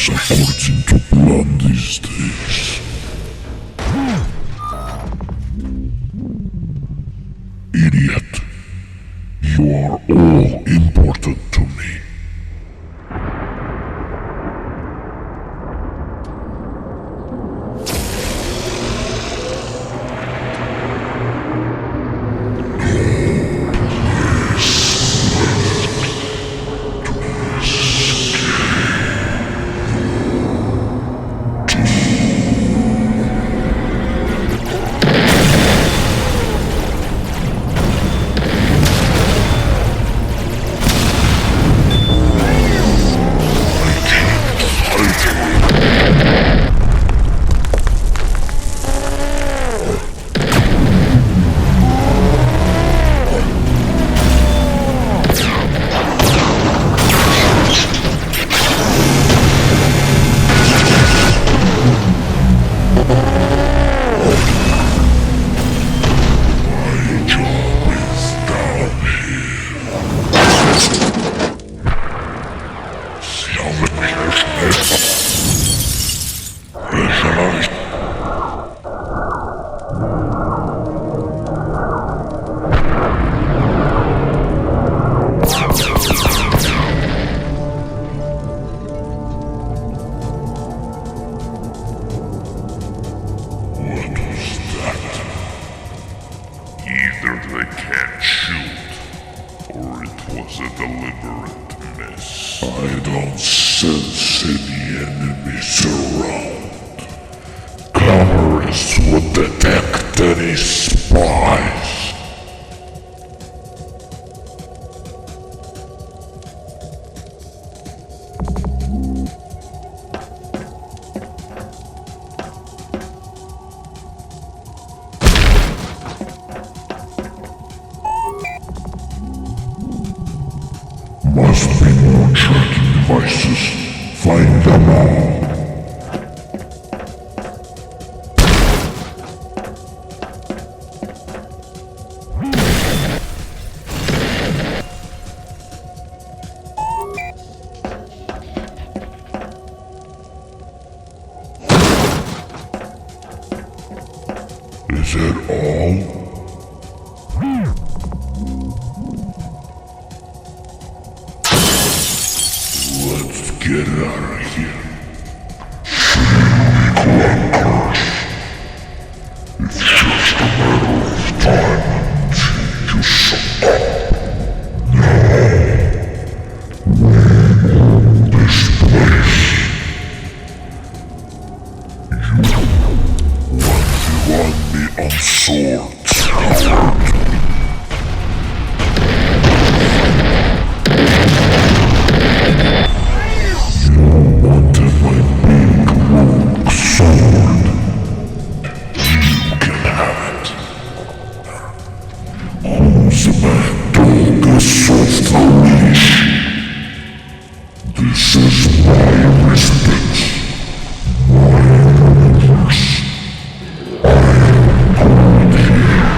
according to plan these days. Idiot, you are all important to me. Either they can't shoot, or it was a deliberate miss. I don't sense any enemies around. Cameras would detect any spies. Must be more tracking devices. Find them all. Is it all? Let's get out of here. Clunkers. It's just a matter of time until you suck up. Now, we own this place. You run me on swords, coward. Sword. You can have it. Whose mad dog is off the leash? This is my residence. My universe. I am good here.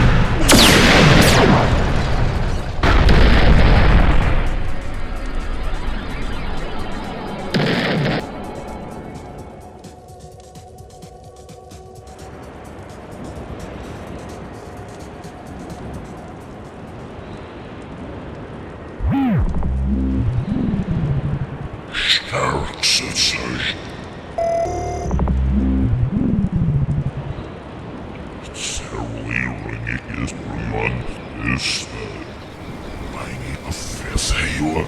Stark sensation. Seriöst man ist meine Verfehler.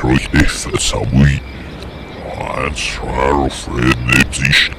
Richtig, das ist ein Schwerer Frieden, nicht sich.